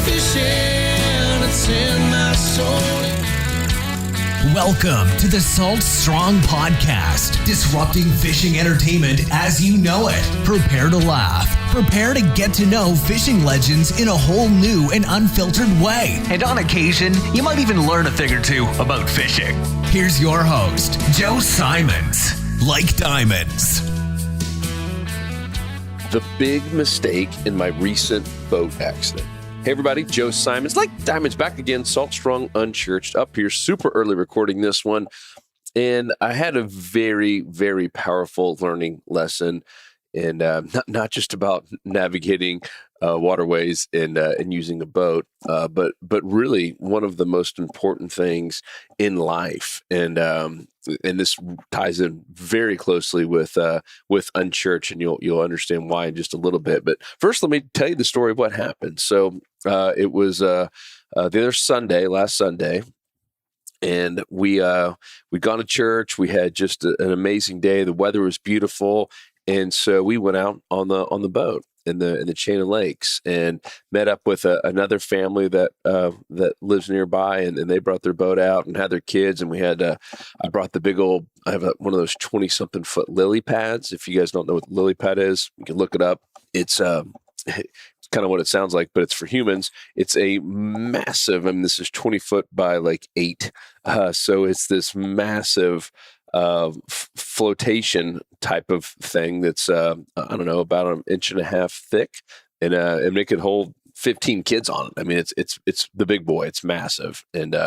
fishing, it's in my soul. Welcome to the Salt Strong Podcast, disrupting fishing entertainment as you know it. Prepare to laugh. Prepare to get to know fishing legends in a whole new and unfiltered way. And on occasion, you might even learn a thing or two about fishing. Here's your host, Joe Simons. Like diamonds. The big mistake in my recent boat accident. Hey everybody, Joe Simons, Like Diamonds, back again, Salt Strong Unchurched, up here super early recording this one. And I had a very, very powerful learning lesson, and not just about navigating waterways and using a boat, but really one of the most important things in life. And this ties in very closely with Unchurched, and you'll understand why in just a little bit. But first, let me tell you the story of what happened. So it was the other Sunday, last Sunday. And we'd gone to church. We had just an amazing day. The weather was beautiful. And so we went out on the boat in the chain of lakes and met up with another family that lives nearby, and they brought their boat out and had their kids. And we had I brought the big old, I have one of those 20-something foot lily pads. If you guys don't know what lily pad is, you can look it up. It's kind of what it sounds like, but it's for humans. It's a massive, I mean, this is 20 foot by like 8. So it's this massive flotation type of thing that's, I don't know, about 1.5 inches thick. And it could hold 15 kids on it. I mean, it's the big boy. It's massive and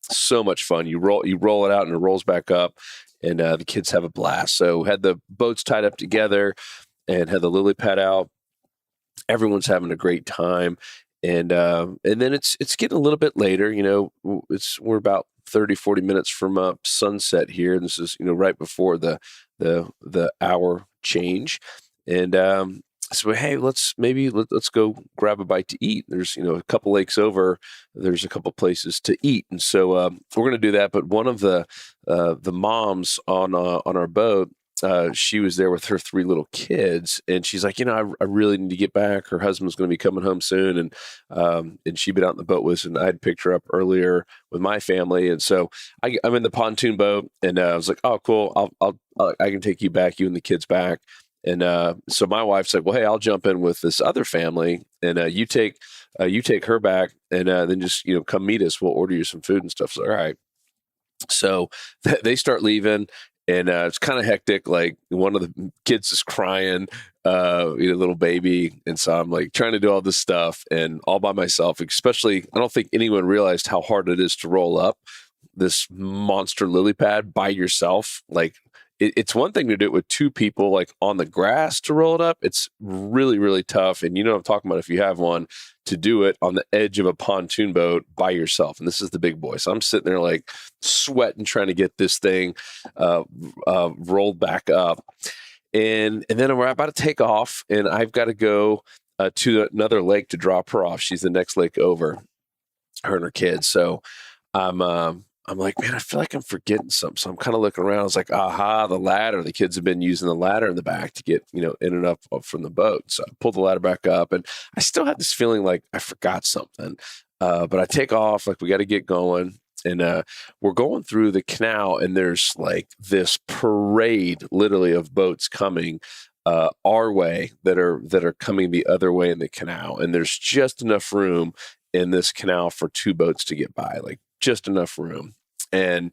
so much fun. You roll it out and it rolls back up, and the kids have a blast. So had the boats tied up together and had the lily pad out. Everyone's having a great time. And then it's getting a little bit later, you know, we're about 30, 40 minutes from sunset here. And this is, you know, right before the hour change. And so, hey, let's go grab a bite to eat. There's, you know, a couple lakes over, there's a couple places to eat. And so we're going to do that. But one of the moms on our boat, she was there with her 3 little kids, and she's like, you know, I really need to get back. Her husband's going to be coming home soon, and she'd been out in the boat with us, and I'd picked her up earlier with my family, and so I'm in the pontoon boat, and I was like, oh, cool, I can take you back, you and the kids back, and so my wife's like, well, hey, I'll jump in with this other family, and you take her back, and then just, you know, come meet us. We'll order you some food and stuff. So all right, so they start leaving. And it's kind of hectic. Like one of the kids is crying, you know, little baby. And so I'm like trying to do all this stuff and all by myself, especially, I don't think anyone realized how hard it is to roll up this monster lily pad by yourself. Like it's one thing to do it with 2 people, like on the grass to roll it up. It's really, really tough. And you know what I'm talking about if you have one, to do it on the edge of a pontoon boat by yourself. And this is the big boy. So I'm sitting there like sweating, trying to get this thing rolled back up. And then we're about to take off, and I've got to go to another lake to drop her off. She's the next lake over, her and her kids. So I'm like, man, I feel like I'm forgetting something. So I'm kind of looking around. I was like, aha, the ladder. The kids have been using the ladder in the back to get, you know, in and up from the boat. So I pulled the ladder back up, and I still had this feeling like I forgot something. But I take off, like we got to get going. And we're going through the canal, and there's like this parade literally of boats coming our way that are coming the other way in the canal. And there's just enough room in this canal for 2 boats to get by, like just enough room. And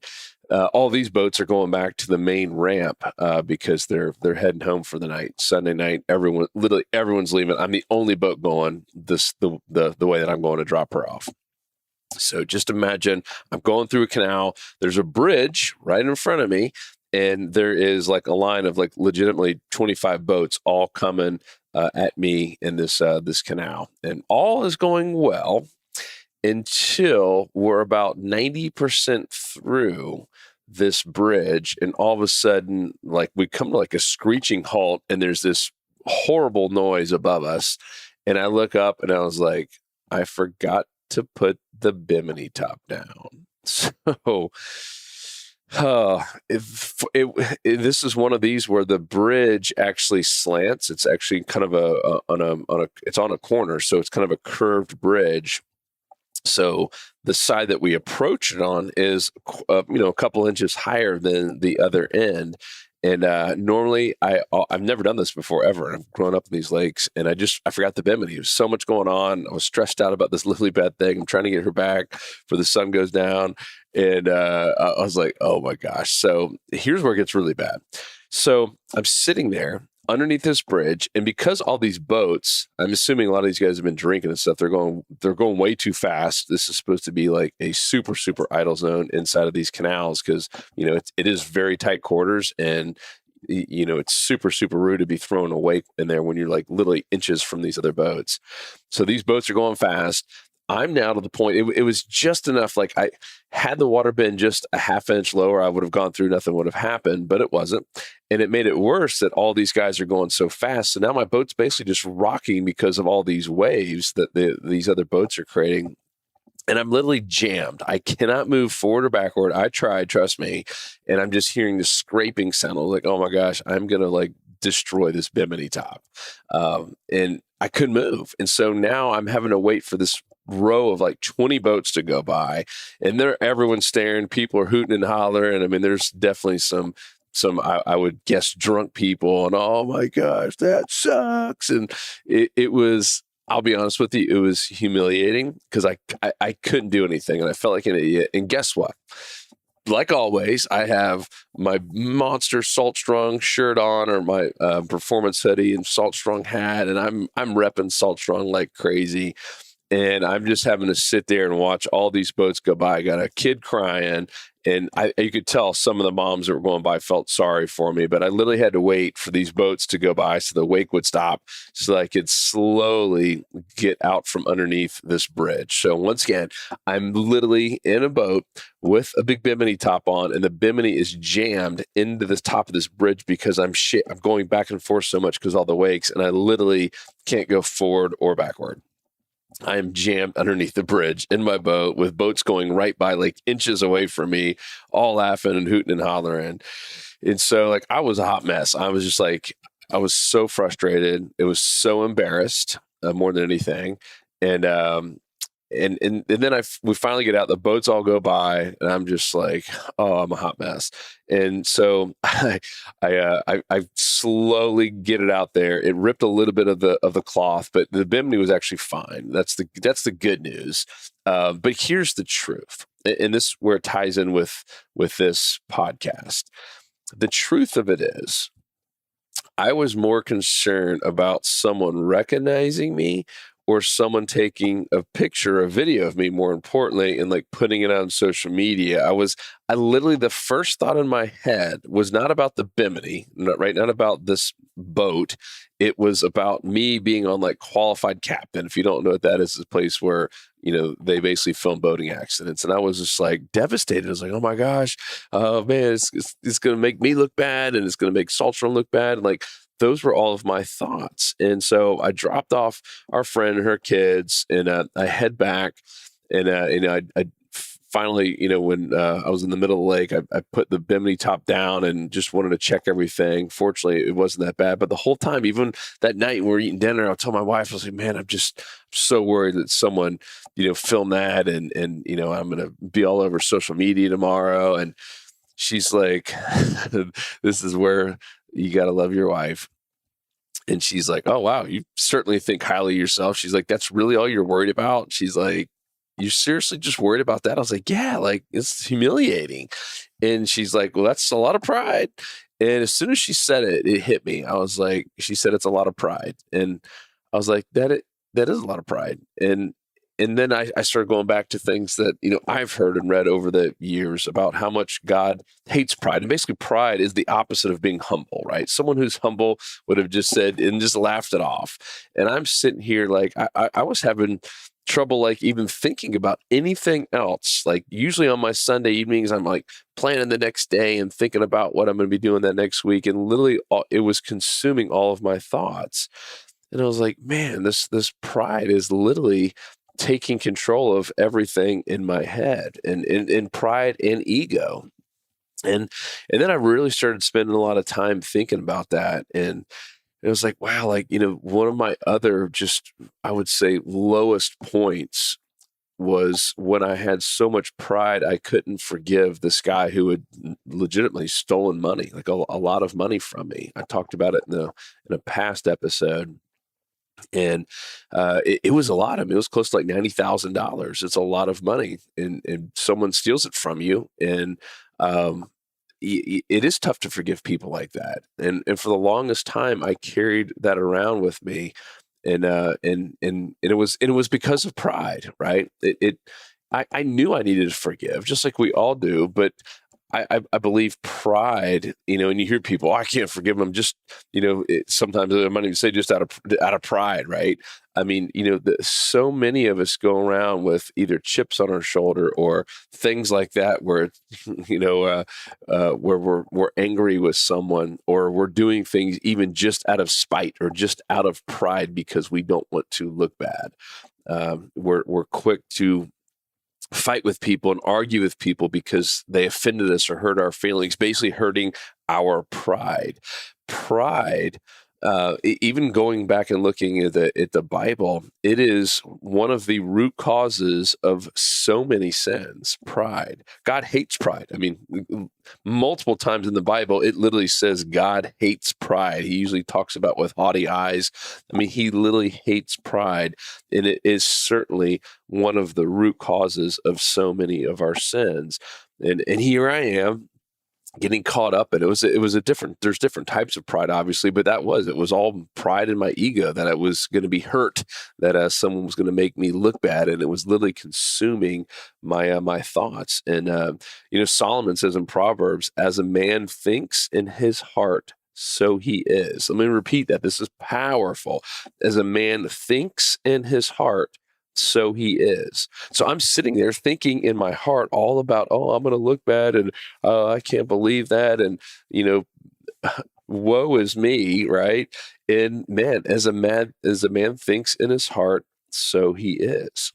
all these boats are going back to the main ramp because they're heading home for the night. Sunday night, everyone's leaving. I'm the only boat going the way that I'm going to drop her off. So just imagine I'm going through a canal. There's a bridge right in front of me, and there is like a line of like legitimately 25 boats all coming at me in this canal, and all is going well until we're about 90% through this bridge, and all of a sudden, like we come to like a screeching halt, and there's this horrible noise above us, and I look up, and I was like, I forgot to put the bimini top down. So this is one of these where the bridge actually slants. It's actually kind of it's on a corner, so it's kind of a curved bridge. So the side that we approach it on is, a couple inches higher than the other end. And normally I've never done this before ever. I've grown up in these lakes, and I forgot the bimini. There was so much going on. I was stressed out about this lily pad thing. I'm trying to get her back before the sun goes down. And I was like, oh my gosh. So here's where it gets really bad. So I'm sitting there underneath this bridge, and because all these boats, I'm assuming a lot of these guys have been drinking and stuff, they're going way too fast. This is supposed to be like a super, super idle zone inside of these canals, because it is very tight quarters, and it's super, super rude to be thrown away in there when you're like literally inches from these other boats. So these boats are going fast. I'm now to the point, it was just enough. Like, I had the water been just a half inch lower, I would have gone through, nothing would have happened, but it wasn't. And it made it worse that all these guys are going so fast. So now my boat's basically just rocking because of all these waves that these other boats are creating. And I'm literally jammed. I cannot move forward or backward. I tried, trust me. And I'm just hearing this scraping sound. I was like, oh my gosh, I'm going to like destroy this bimini top. And I couldn't move. And so now I'm having to wait for this row of like 20 boats to go by, and everyone's staring. People are hooting and hollering. I mean, there's definitely some I would guess drunk people, and oh my gosh, that sucks. And it was, I'll be honest with you, it was humiliating because I couldn't do anything, and I felt like an idiot. And guess what? Like always, I have my monster Salt Strong shirt on, or my performance hoodie and Salt Strong hat, and I'm repping Salt Strong like crazy. And I'm just having to sit there and watch all these boats go by. I got a kid crying, and you could tell some of the moms that were going by felt sorry for me, but I literally had to wait for these boats to go by so the wake would stop so I could slowly get out from underneath this bridge. So once again, I'm literally in a boat with a big bimini top on, and the bimini is jammed into the top of this bridge because I'm going back and forth so much because all the wakes, and I literally can't go forward or backward. I am jammed underneath the bridge in my boat with boats going right by, like inches away from me, all laughing and hooting and hollering. And so like, I was a hot mess. I was just like, I was so frustrated. It was so embarrassed more than anything. And then we finally get out, the boats all go by, and I'm just like, oh, I'm a hot mess. And so I slowly get it out there. It ripped a little bit of the cloth, but the bimini was actually fine. That's the good news. But here's the truth. And this is where it ties in with this podcast. The truth of it is, I was more concerned about someone recognizing me, or someone taking a picture, a video of me, more importantly, and like putting it on social media. I literally, the first thought in my head was not about the bimini, not about this boat. It was about me being on like Qualified Captain. If you don't know what that is, it's a place where, they basically film boating accidents. And I was just like devastated. I was like, oh my gosh, oh man, it's going to make me look bad, and it's going to make Saltron look bad. And like, those were all of my thoughts. And so I dropped off our friend and her kids, and I head back, and I finally, when I was in the middle of the lake, I put the bimini top down and just wanted to check everything. Fortunately, it wasn't that bad. But the whole time, even that night when we were eating dinner, I told my wife, I was like, man, I'm so worried that someone, filmed that, and I'm going to be all over social media tomorrow. And she's like, this is where you got to love your wife. And she's like, oh, wow, you certainly think highly of yourself. She's like, that's really all you're worried about? She's like, you're seriously just worried about that? I was like, yeah, like, it's humiliating. And she's like, well, that's a lot of pride. And as soon as she said it, it hit me. I was like, she said, it's a lot of pride. And I was like, that is a lot of pride. And then I started going back to things that, I've heard and read over the years about how much God hates pride. And basically, pride is the opposite of being humble, right? Someone who's humble would have just said and just laughed it off. And I'm sitting here like, I was having trouble like even thinking about anything else. Like, usually on my Sunday evenings, I'm like planning the next day and thinking about what I'm going to be doing that next week. And literally, it was consuming all of my thoughts. And I was like, man, this pride is literally taking control of everything in my head, and pride and ego. And then I really started spending a lot of time thinking about that. And it was like, wow, like, one of my other, just, I would say, lowest points was when I had so much pride, I couldn't forgive this guy who had legitimately stolen money, like a lot of money from me. I talked about it in a past episode. And it was a lot. I mean, it was close to like $90,000. It's a lot of money, and someone steals it from you, and it is tough to forgive people like that. And for the longest time, I carried that around with me, and it was because of pride, right? I knew I needed to forgive, just like we all do, but I believe pride, and you hear people, I can't forgive them. Just, sometimes I might even say just out of pride, right? I mean, so many of us go around with either chips on our shoulder or things like that, where, where we're angry with someone, or we're doing things even just out of spite or just out of pride because we don't want to look bad. We're quick to fight with people and argue with people because they offended us or hurt our feelings, basically hurting our pride. Pride, even going back and looking at the Bible, it is one of the root causes of so many sins. Pride. God hates pride. I mean, multiple times in the Bible, it literally says God hates pride. He usually talks about with haughty eyes. I mean, he literally hates pride, and it is certainly one of the root causes of so many of our sins. And here I am, getting caught up, and it was a different, there's different types of pride, obviously, but it was all pride in my ego that I was going to be hurt, that someone was going to make me look bad, and it was literally consuming my thoughts. And Solomon says in Proverbs, as a man thinks in his heart, so he is. Let me repeat that. This is powerful. As a man thinks in his heart, so he is. So I'm sitting there thinking in my heart all about, I'm going to look bad, and I can't believe that, and woe is me, right? And man, as a man thinks in his heart, so he is.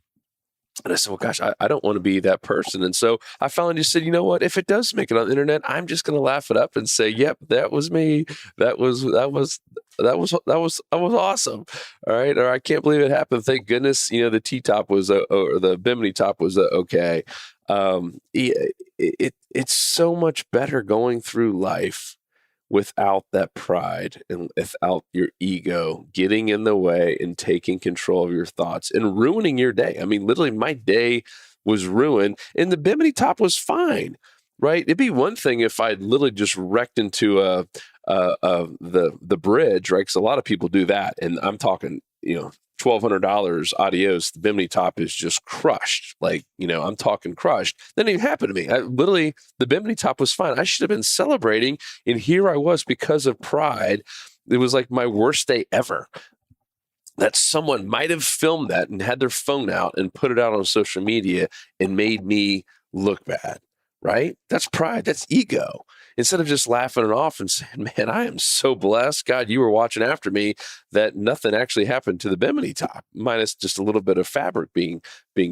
And I said, well, gosh, I don't want to be that person. And so I finally just said, you know what? If it does make it on the internet, I'm just going to laugh it up and say, yep, that was me. That was awesome. All right. Or I can't believe it happened. Thank goodness, the T-top was, or the Bimini top was okay. It's so much better going through life without that pride and without your ego getting in the way and taking control of your thoughts and ruining your day. I mean, literally my day was ruined, and the Bimini top was fine, right? It'd be one thing if I'd literally just wrecked into the bridge, right? Because a lot of people do that, and I'm talking, $1,200 adios. The Bimini top is just crushed. Like, I'm talking crushed. That didn't even happen to me. The Bimini top was fine. I should have been celebrating. And here I was, because of pride. It was like my worst day ever. That someone might have filmed that and had their phone out and put it out on social media and made me look bad, right? That's pride. That's ego. Instead of just laughing it off and saying, man, I am so blessed. God, you were watching after me, that nothing actually happened to the Bimini top, minus just a little bit of fabric being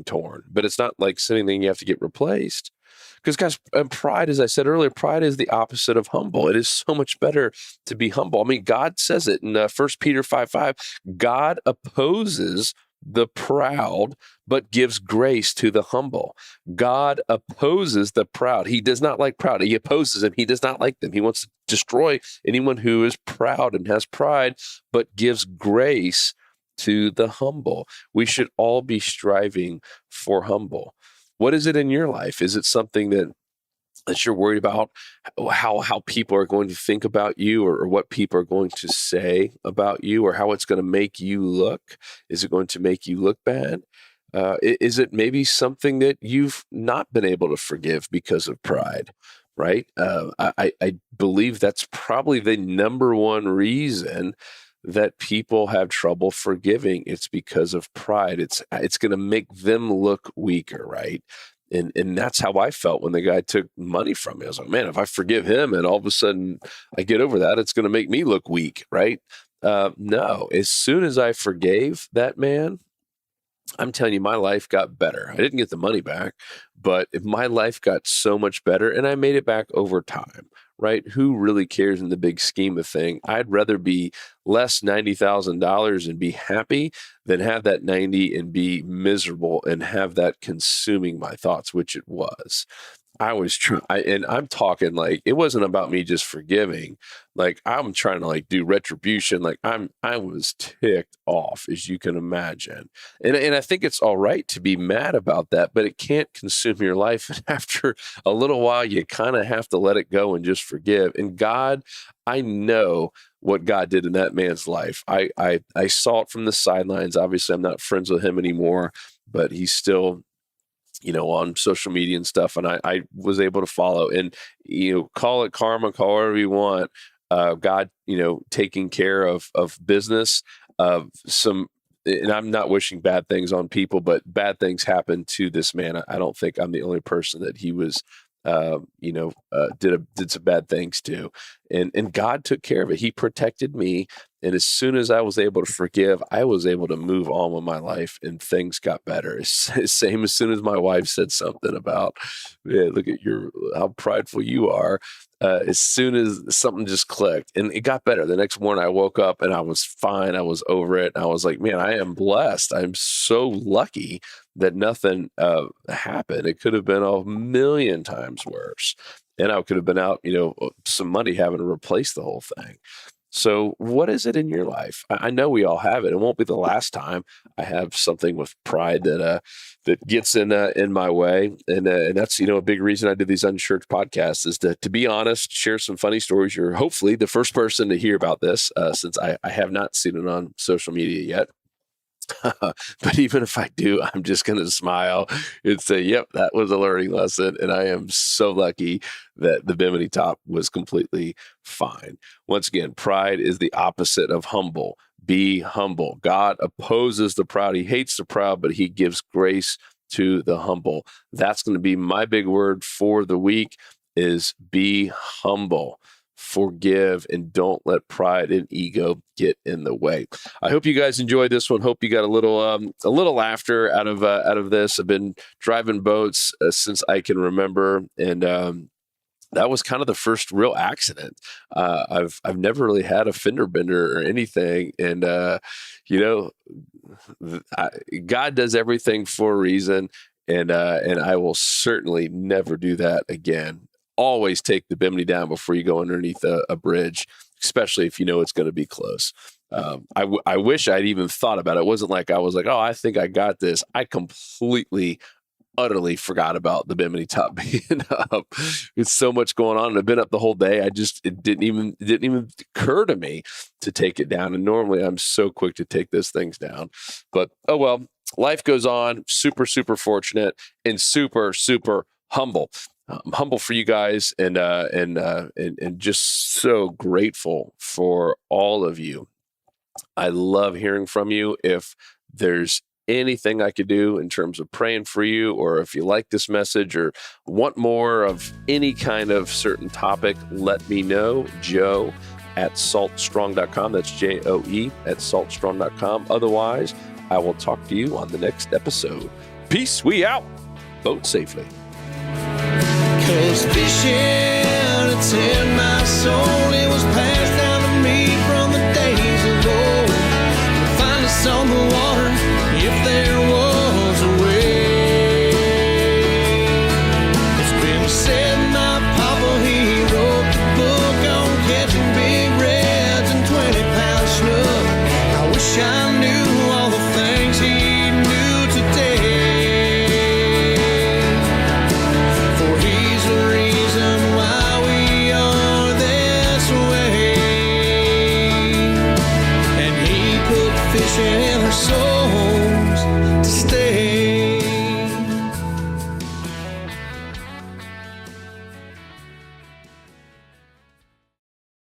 torn. But it's not like anything you have to get replaced. Because, guys, pride, as I said earlier, pride is the opposite of humble. It is so much better to be humble. I mean, God says it in 1 Peter 5:5. God opposes the proud, but gives grace to the humble. God opposes the proud. He does not like proud. He opposes them. He does not like them. He wants to destroy anyone who is proud and has pride, but gives grace to the humble. We should all be striving for humble. What is it in your life? Is it something that you're worried about, how people are going to think about you, or what people are going to say about you, or how it's going to make you look? Is it going to make you look bad? Is it maybe something that you've not been able to forgive because of pride, right? I believe that's probably the number one reason that people have trouble forgiving. It's because of pride. It's going to make them look weaker, right? And that's how I felt when the guy took money from me. I was like, man, if I forgive him and all of a sudden I get over that, it's going to make me look weak, right? No, as soon as I forgave that man, I'm telling you, my life got better. I didn't get the money back, but my life got so much better, and I made it back over time, right? Who really cares in the big scheme of thing? I'd rather be less $90,000 and be happy than have that 90 and be miserable and have that consuming my thoughts, which it was. I was trying, and I'm talking like it wasn't about me just forgiving. Like I'm trying to like do retribution. Like I was ticked off, as you can imagine. And I think it's all right to be mad about that, but it can't consume your life. And after a little while, you kind of have to let it go and just forgive. And God, I know what God did in that man's life. I saw it from the sidelines. Obviously, I'm not friends with him anymore, but he's still on social media and stuff. And I was able to follow and, call it karma, call it whatever you want. God, taking care of business, of some, and I'm not wishing bad things on people, but bad things happened to this man. I don't think I'm the only person that he was, did some bad things to, and God took care of it. He protected me. And as soon as I was able to forgive, I was able to move on with my life and things got better. Same as soon as my wife said something about, look at how prideful you are. As soon as something just clicked and it got better. The next morning I woke up and I was fine. I was over it. I was like, man, I am blessed. I'm so lucky that nothing happened. It could have been a million times worse. And I could have been out, some money having to replace the whole thing. So what is it in your life? I know we all have it. It won't be the last time I have something with pride that gets in my way. And that's, a big reason I do these Unchurched podcasts is to be honest, share some funny stories. You're hopefully the first person to hear about this since I have not seen it on social media yet. But even if I do, I'm just going to smile and say, yep, that was a learning lesson. And I am so lucky that the Bimini top was completely fine. Once again, pride is the opposite of humble. Be humble. God opposes the proud. He hates the proud, but he gives grace to the humble. That's going to be my big word for the week is be humble. Forgive and don't let pride and ego get in the way. I hope you guys enjoyed this one. Hope you got a little laughter out of this. I've been driving boats since I can remember, and that was kind of the first real accident. I've never really had a fender bender or anything, and God does everything for a reason, and I will certainly never do that again. Always take the Bimini down before you go underneath a bridge, especially if you know it's going to be close. I wish I'd even thought about it. It wasn't like I was like, oh, I think I got this. I completely, utterly forgot about the Bimini top being up. It's so much going on. And I've been up the whole day. It didn't even occur to me to take it down. And normally I'm so quick to take those things down. But oh well, life goes on. Super, super fortunate and super, super humble. I'm humble for you guys and just so grateful for all of you. I love hearing from you. If there's anything I could do in terms of praying for you, or if you like this message or want more of any kind of certain topic, let me know. Joe at saltstrong.com. That's JOE at saltstrong.com. Otherwise, I will talk to you on the next episode. Peace. We out. Boat safely. 'Cause fishing, it's in my soul, it was pain.